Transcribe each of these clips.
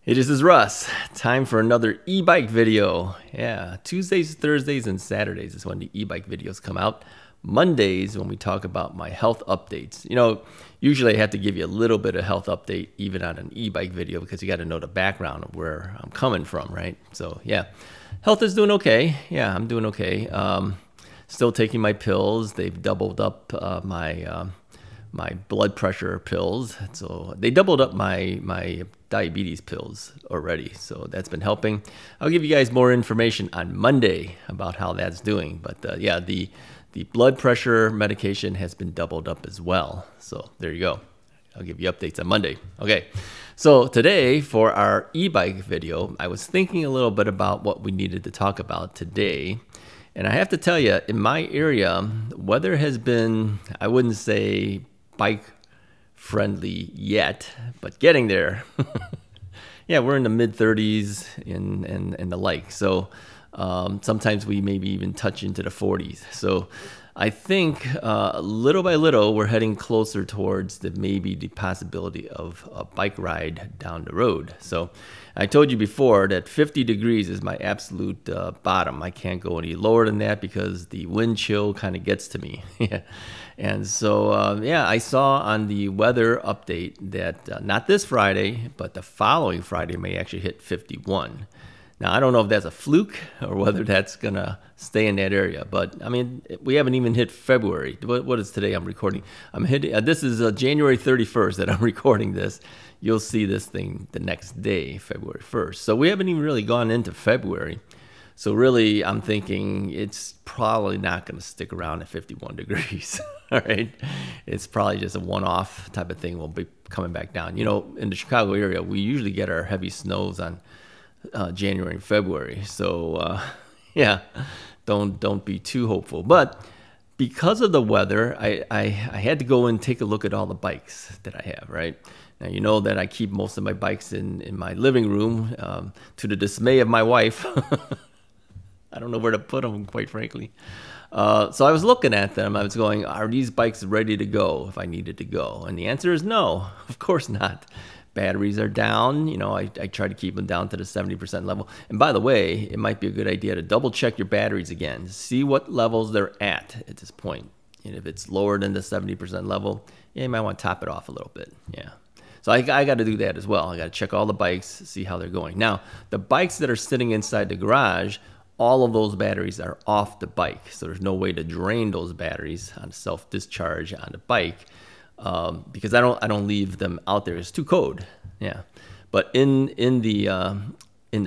Hey, this is Russ. Time for another e-bike video. Yeah, Tuesdays, Thursdays, and Saturdays is when the e-bike videos come out. Mondays when we talk about my health updates. You know, usually I have to give you a little bit of health update even on an e-bike video because you got to know the background of where I'm coming from, right? So yeah, health is doing okay. Yeah, I'm doing okay. Still taking my pills. They've doubled up my blood pressure pills. So they doubled up my diabetes pills already. So that's been helping. I'll give you guys more information on Monday about how that's doing. But yeah, the blood pressure medication has been doubled up as well. So there you go. I'll give you updates on Monday. Okay. So today for our e-bike video, I was thinking a little bit about what we needed to talk about today. And I have to tell you, in my area, weather has been, I wouldn't say bike friendly yet, but getting there. Yeah, we're in the mid 30s and the like. So sometimes we maybe even touch into the 40s. So I think little by little, we're heading closer towards maybe the possibility of a bike ride down the road. So I told you before that 50 degrees is my absolute bottom. I can't go any lower than that because the wind chill kind of gets to me. And so, yeah, I saw on the weather update that not this Friday, but the following Friday may actually hit 51. Now, I don't know if that's a fluke or whether that's going to stay in that area. But, I mean, we haven't even hit February. What is today I'm recording? I'm hitting. This is January 31st that I'm recording this. You'll see this thing the next day, February 1st. So we haven't even really gone into February. So really, I'm thinking it's probably not going to stick around at 51 degrees. All right. It's probably just a one-off type of thing. We'll be coming back down. You know, in the Chicago area, we usually get our heavy snows on January and February. So yeah, don't be too hopeful. But because of the weather, I had to go and take a look at all the bikes that I have, right? Now, you know that I keep most of my bikes in my living room to the dismay of my wife. I don't know where to put them, quite frankly. So I was looking at them. I was going, are these bikes ready to go if I needed to go? And the answer is no, of course not. Batteries are down. You know, I try to keep them down to the 70% level. And by the way, it might be a good idea to double check your batteries again. See what levels they're at this point. And if it's lower than the 70% level, yeah, you might want to top it off a little bit. Yeah. So I got to do that as well. I got to check all the bikes, see how they're going. Now, the bikes that are sitting inside the garage, all of those batteries are off the bike. So there's no way to drain those batteries on self-discharge on the bike. Because I don't leave them out there. It's too cold. Yeah. But in the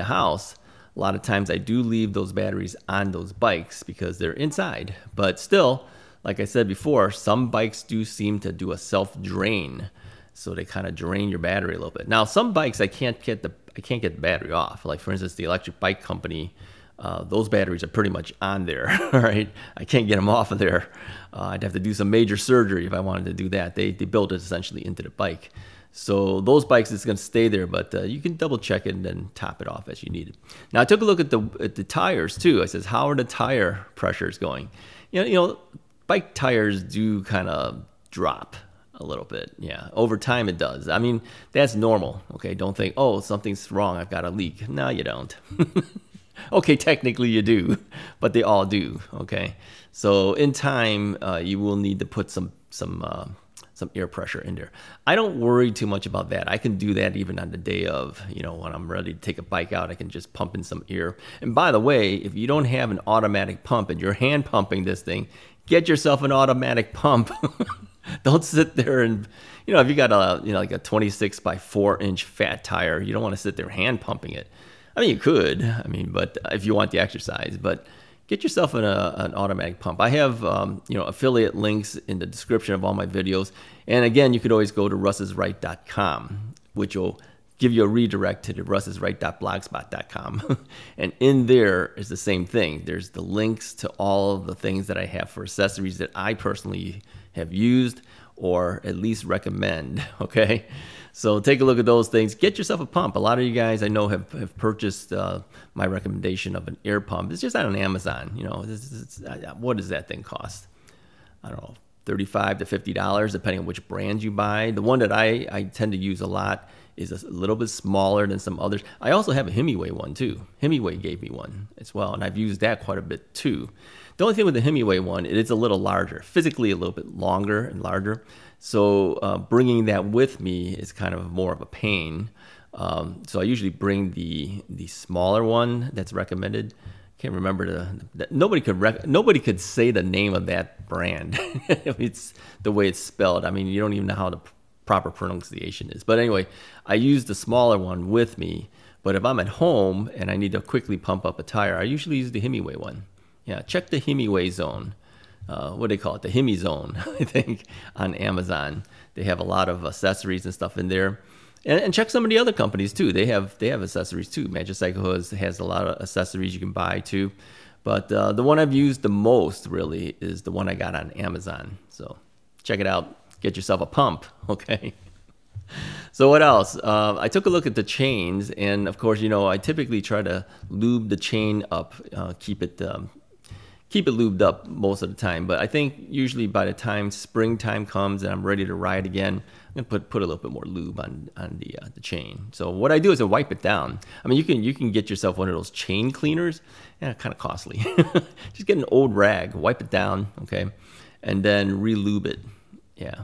house, a lot of times I do leave those batteries on those bikes because they're inside. But still, like I said before, some bikes do seem to do a self-drain. So they kind of drain your battery a little bit. Now, some bikes I can't get the battery off. Like for instance, the electric bike company, those batteries are pretty much on there, all right? I can't get them off of there. I'd have to do some major surgery if I wanted to do that. They built it essentially into the bike. So those bikes, it's going to stay there, but you can double check it and then top it off as you need it. Now, I took a look at the tires too. I says, how are the tire pressures going? You know, bike tires do kind of drop a little bit. Yeah, over time it does. I mean, that's normal, okay? Don't think, oh, something's wrong, I've got a leak. No, you don't. Okay, technically you do, but they all do, okay? So in time, you will need to put some air pressure in there. I don't worry too much about that. I can do that even on the day of, you know, when I'm ready to take a bike out, I can just pump in some air. And by the way, if you don't have an automatic pump and you're hand pumping this thing, get yourself an automatic pump. Don't sit there and, you know, if you got a, you know, like a 26 by 4 inch fat tire, you don't want to sit there hand pumping it. I mean, you could, I mean, but if you want the exercise, but get yourself an automatic pump. I have, you know, affiliate links in the description of all my videos. And again, you could always go to RUSSISRIGHT.com, which will give you a redirect to the RUSSISRIGHT.blogspot.com. And in there is the same thing. There's the links to all of the things that I have for accessories that I personally have used or at least recommend, okay? So take a look at those things. Get yourself a pump. A lot of you guys I know have purchased my recommendation of an air pump. It's just on Amazon. You know, what does that thing cost? I don't know, $35 to $50, depending on which brand you buy. The one that I tend to use a lot is a little bit smaller than some others. I also have a Himiway one too. Himiway gave me one as well, and I've used that quite a bit too. The only thing with the Himiway one, it is a little larger, physically a little bit longer and larger. So bringing that with me is kind of more of a pain. So I usually bring the smaller one that's recommended. Can't remember nobody could say the name of that brand. It's the way it's spelled. I mean, you don't even know how the proper pronunciation is. But anyway, I use the smaller one with me. But if I'm at home and I need to quickly pump up a tire, I usually use the Himiway one. Yeah, check the Himiway zone. What do they call it? The Himi zone, I think, on Amazon. They have a lot of accessories and stuff in there. And check some of the other companies too. They have accessories too. Magicycle has a lot of accessories you can buy too. But the one I've used the most really is the one I got on Amazon. So check it out. Get yourself a pump, okay? So what else? I took a look at the chains, and of course, you know, I typically try to lube the chain up, keep it lubed up most of the time. But I think usually by the time springtime comes and I'm ready to ride again, I'm gonna put a little bit more lube on the chain. So what I do is I wipe it down. I mean, you can get yourself one of those chain cleaners. Yeah, kind of costly. Just get an old rag, wipe it down, okay, and then re-lube it. Yeah.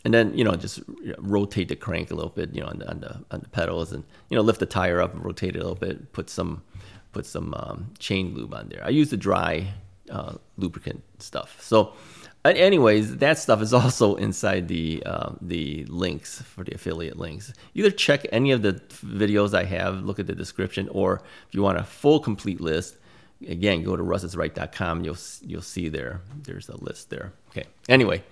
And then, you know, just rotate the crank a little bit, you know, on the pedals, and, you know, lift the tire up and rotate it a little bit. Put some chain lube on there. I use the dry lubricant stuff. So, anyways, that stuff is also inside the links for the affiliate links. Either check any of the videos I have, look at the description, or if you want a full complete list, again, go to RUSSISRIGHT.com. You'll see there's a list there. Okay. Anyway.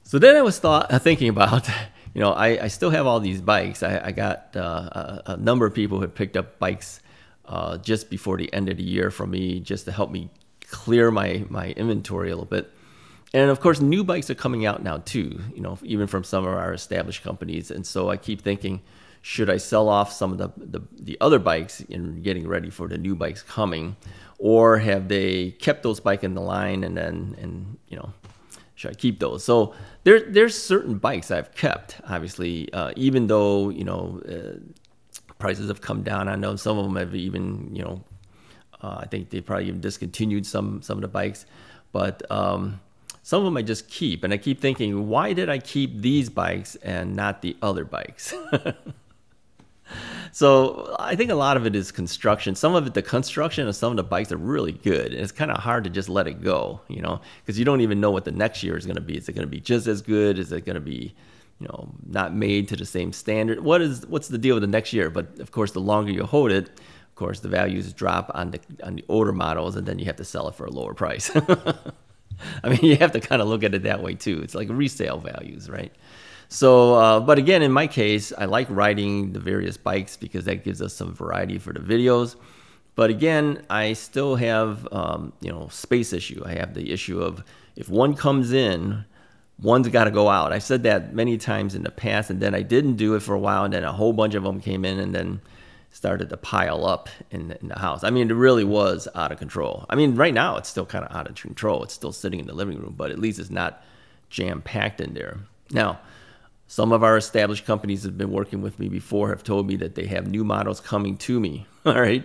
So then I was thinking about, you know, I still have all these bikes. I got a number of people who had picked up bikes just before the end of the year from me, just to help me clear my inventory a little bit. And of course, new bikes are coming out now too, you know, even from some of our established companies. And so I keep thinking, should I sell off some of the other bikes in getting ready for the new bikes coming, or have they kept those bikes in the line and you know, should I keep those? So there's certain bikes I've kept, obviously, even though, you know, prices have come down. I know some of them have even, you know, I think they probably even discontinued some of the bikes, but some of them I just keep. And I keep thinking, why did I keep these bikes and not the other bikes? So I think a lot of it is construction. Some of it, the construction of some of the bikes are really good. And it's kind of hard to just let it go, you know, because you don't even know what the next year is going to be. Is it going to be just as good? Is it going to be, you know, not made to the same standard? What's the deal with the next year? But of course, the longer you hold it, of course, the values drop on the older models, and then you have to sell it for a lower price. I mean, you have to kind of look at it that way too. It's like resale values, right? So, but again, in my case, I like riding the various bikes because that gives us some variety for the videos. But again, I still have, you know, space issue. I have the issue of if one comes in, one's got to go out. I said that many times in the past, and then I didn't do it for a while, and then a whole bunch of them came in and then started to pile up in the house. I mean, it really was out of control. I mean, right now it's still kind of out of control. It's still sitting in the living room, but at least it's not jam-packed in there. Now, some of our established companies have been working with me before, have told me that they have new models coming to me, all right?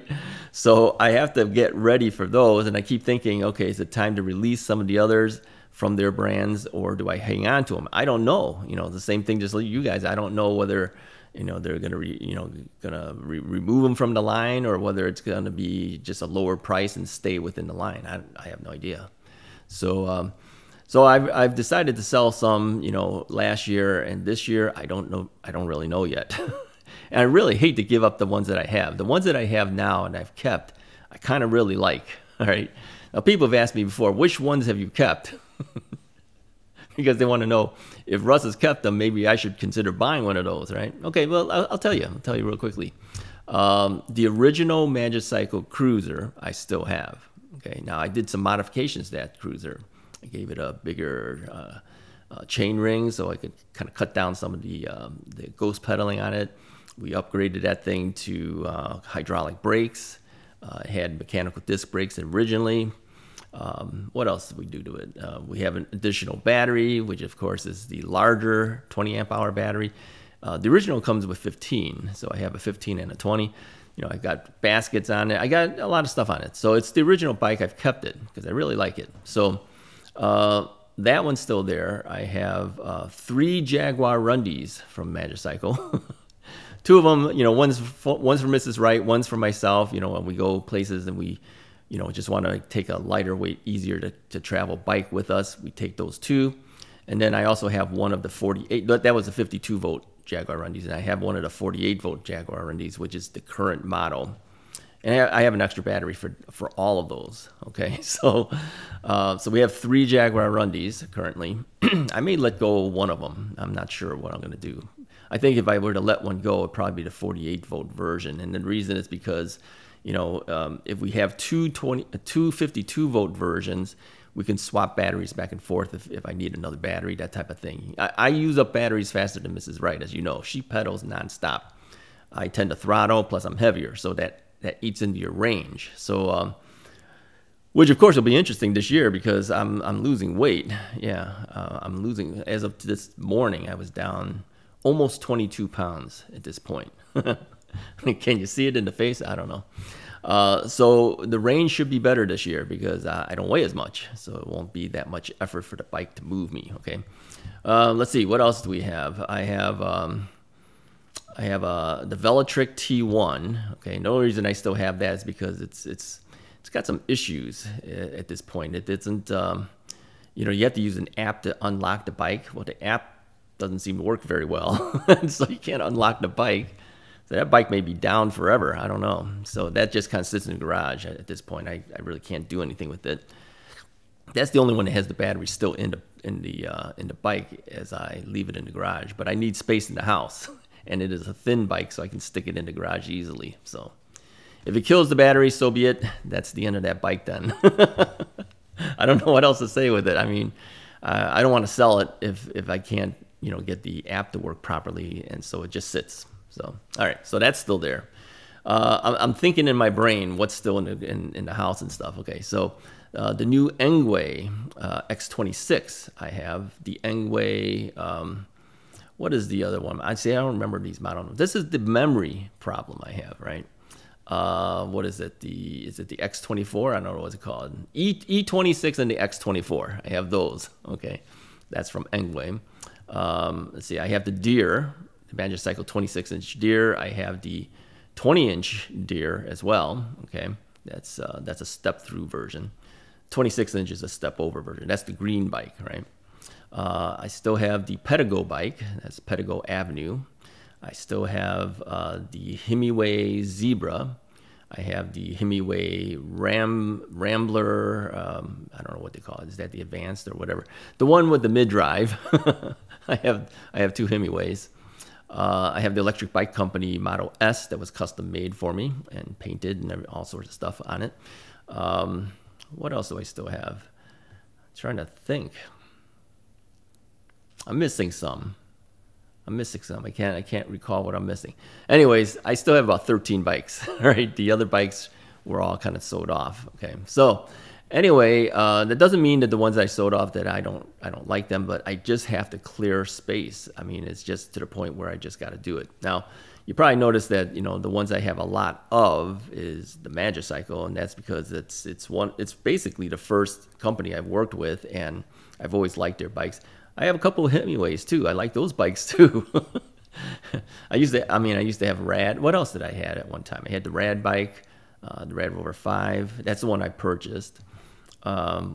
So I have to get ready for those, and I keep thinking, okay, is it time to release some of the others from their brands, or do I hang on to them? I don't know. You know, the same thing just like you guys. I don't know whether, you know, they're going to remove them from the line, or whether it's going to be just a lower price and stay within the line. I have no idea. So so I've decided to sell some, you know, last year, and this year I don't know. I don't really know yet. And I really hate to give up the ones that I have. The ones that I have now and I've kept, I kind of really like. All right. Now, people have asked me before, which ones have you kept? Because they want to know if Russ has kept them, maybe I should consider buying one of those, right? Okay, well, I'll tell you. I'll tell you real quickly. The original Magicycle Cruiser I still have. Okay, now I did some modifications to that Cruiser. I gave it a bigger chain ring so I could kind of cut down some of the ghost pedaling on it. We upgraded that thing to hydraulic brakes. It had mechanical disc brakes originally. What else did we do to it? We have an additional battery, which of course is the larger 20 amp hour battery. The original comes with 15, so I have a 15 and a 20. You know, I got baskets on it. I got a lot of stuff on it. So it's the original bike. I've kept it because I really like it. So that one's still there. I have 3 Jaguar Rundies from Magicycle. 2 of them, you know, one's for Mrs. Wright, one's for myself. You know, when we go places and we, you know, just want to take a lighter weight, easier to travel bike with us, we take those 2. And then I also have one of the 48, that was a 52 volt Jaguar Rundies, and I have one of the 48 volt Jaguar Rundies, which is the current model. And I have an extra battery for all of those. Okay, so we have 3 Jaguar Rundies currently. I may let go of one of them. I'm not sure what I'm going to do. I think if I were to let one go, it'd probably be the 48 volt version. And the reason is because, you know, if we have two 52 volt versions, we can swap batteries back and forth if I need another battery, that type of thing. I use up batteries faster than Mrs. Wright, as you know. She pedals nonstop. I tend to throttle, plus I'm heavier, so that eats into your range. So, which of course will be interesting this year because I'm losing weight. Yeah, I'm losing. As of this morning, I was down almost 22 pounds at this point. Can you see it in the face? I don't know. So the range should be better this year because I don't weigh as much, so it won't be that much effort for the bike to move me. Okay, let's see, what else do we have? I have the Velotric T1. Okay, no reason I still have that is because it's got some issues at this point. It doesn't, you know, you have to use an app to unlock the bike. Well, the app doesn't seem to work very well, so you can't unlock the bike. So that bike may be down forever. I don't know. So that just kind of sits in the garage at this point. I really can't do anything with it. That's the only one that has the battery still in the bike as I leave it in the garage. But I need space in the house, and it is a thin bike, so I can stick it in the garage easily. So if it kills the battery, so be it. That's the end of that bike then. I don't know what else to say with it. I mean, I don't want to sell it if I can't, you know, get the app to work properly, and so it just sits. So, all right, so that's still there. I'm thinking in my brain what's still in the house and stuff. Okay, so the new Engwe X26 I have. The Engwe, what is the other one? I don't remember these models. This is the memory problem I have, right? What is it? Is it the X24? I don't know what's it called. E26 and the X24. I have those. Okay, that's from Engwe. Let's see, I have the Deer. Magicycle 26-inch Deer. I have the 20-inch Deer as well. Okay, that's a step-through version. 26-inch is a step-over version. That's the green bike, right? I still have the Pedigo bike. That's Pedigo Avenue. I still have the Himiway Zebra. I have the Himiway Rambler. I don't know what they call it. Is that the Advanced or whatever? The one with the mid-drive. I have 2 Himiways. I have the Electric Bike Company Model S that was custom made for me and painted and all sorts of stuff on it. What else do I still have? I'm trying to think. I'm missing some. I can't recall what I'm missing. Anyways, I still have about 13 bikes. Right, the other bikes were all kind of sold off. Okay, so anyway, that doesn't mean that the ones I sold off that I don't like them, but I just have to clear space. I mean, it's just to the point where I just got to do it. Now, you probably noticed that, you know, the ones I have a lot of is the Magicycle, and that's because it's basically the first company I've worked with, and I've always liked their bikes. I have a couple of Himiways too. I like those bikes too. I used to have Rad. What else did I have at one time? I had the Rad bike, the Rad Rover 5. That's the one I purchased.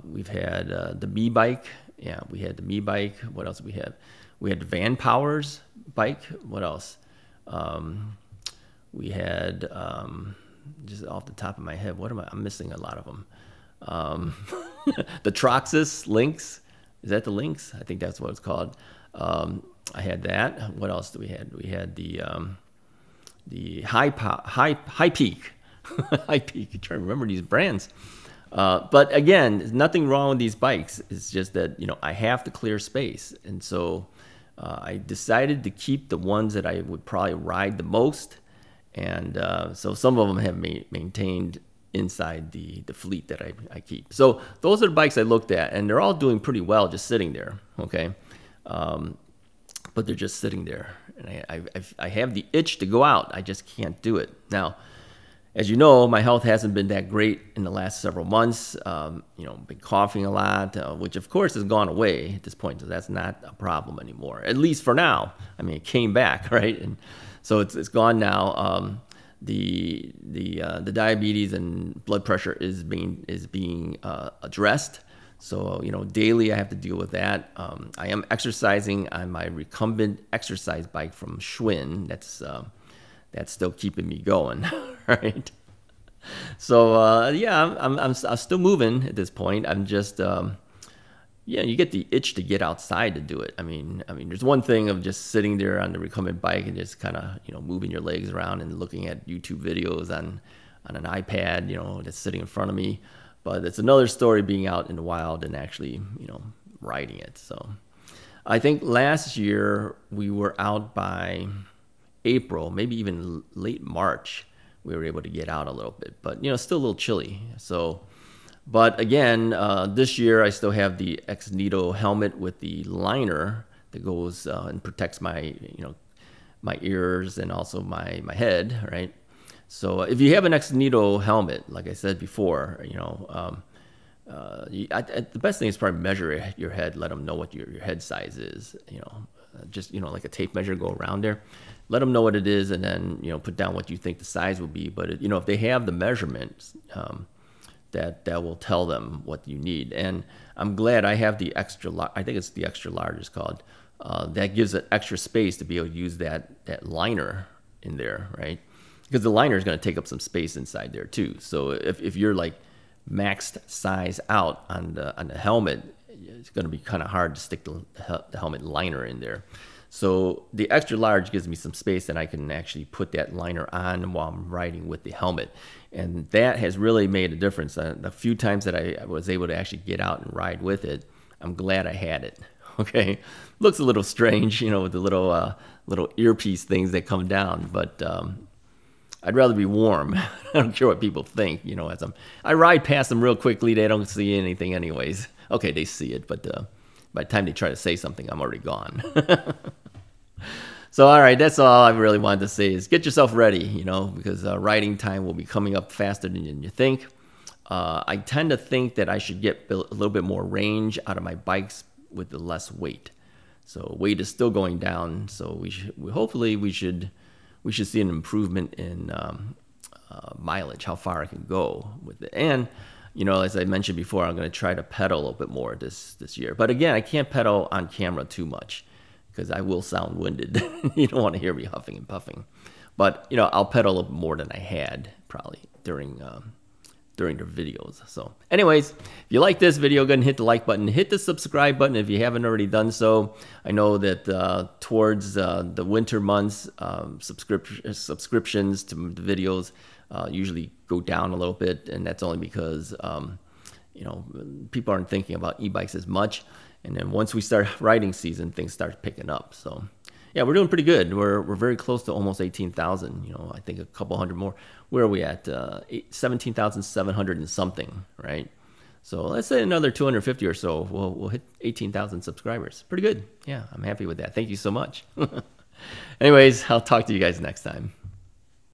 We've had the Me bike. Yeah, we had the Me bike. What else did we have? We had the Van Powers bike. What else? We had, just off the top of my head, I'm missing a lot of them. The Troxus Lynx. Is that the Lynx? I think that's what it's called. I had that. What else do we had? We had the High Peak. High Peak. I'm trying to remember these brands. But again, there's nothing wrong with these bikes. It's just that, you know, I have to clear space. And so I decided to keep the ones that I would probably ride the most. And so some of them have maintained inside the fleet that I keep. So those are the bikes I looked at, and they're all doing pretty well just sitting there, okay? But they're just sitting there, and I have the itch to go out. I just can't do it. Now, as you know, my health hasn't been that great in the last several months. You know, been coughing a lot, which of course has gone away at this point, so that's not a problem anymore, at least for now. I mean, it came back, right? And so it's gone now. The diabetes and blood pressure is being addressed. So, you know, daily I have to deal with that. I am exercising on my recumbent exercise bike from Schwinn. That's still keeping me going, right? So, yeah, I'm still moving at this point. I'm just, yeah, you get the itch to get outside to do it. I mean, there's one thing of just sitting there on the recumbent bike and just kind of, you know, moving your legs around and looking at YouTube videos on an iPad, you know, that's sitting in front of me. But it's another story being out in the wild and actually, you know, riding it. So I think last year we were out by April, maybe even late March, we were able to get out a little bit, but, you know, still a little chilly. So, but again, this year I still have the Ex-Nito helmet with the liner that goes and protects my, you know, my ears and also my head, right? So if you have an Ex-Nito helmet, like I said before, you know, the best thing is probably measure your head, let them know what your head size is, you know, just, you know, like a tape measure, go around there, let them know what it is, and then, you know, put down what you think the size will be. But, you know, if they have the measurements, that will tell them what you need. And I'm glad I have the extra large, I think it's the extra large it's called, that gives it extra space to be able to use that liner in there, right? Because the liner is going to take up some space inside there too. So if you're like maxed size out on the helmet, it's going to be kind of hard to stick the helmet liner in there. So the extra large gives me some space, and I can actually put that liner on while I'm riding with the helmet. And that has really made a difference. The few times that I was able to actually get out and ride with it, I'm glad I had it. Okay, looks a little strange, you know, with the little earpiece things that come down, but I'd rather be warm. I don't care what people think, you know, I ride past them real quickly. They don't see anything anyways. Okay, they see it, but by the time they try to say something, I'm already gone. So, all right, that's all I really wanted to say is get yourself ready, you know, because riding time will be coming up faster than you think. I tend to think that I should get a little bit more range out of my bikes with the less weight. So weight is still going down, so hopefully we should see an improvement in mileage, how far I can go with it. And, you know, as I mentioned before, I'm going to try to pedal a little bit more this year. But again, I can't pedal on camera too much because I will sound winded. You don't want to hear me huffing and puffing. But, you know, I'll pedal a little more than I had probably during the videos. So anyways, if you like this video, go ahead and hit the like button, hit the subscribe button if you haven't already done so. I know that towards the winter months, subscriptions to the videos usually go down a little bit, and that's only because you know, people aren't thinking about e-bikes as much. And then once we start riding season, things start picking up. So yeah, we're doing pretty good. We're very close to almost 18,000. You know, I think a couple hundred more. Where are we at? 17,700 and something, right? So let's say another 250 or so. We'll hit 18,000 subscribers. Pretty good. Yeah, I'm happy with that. Thank you so much. Anyways, I'll talk to you guys next time.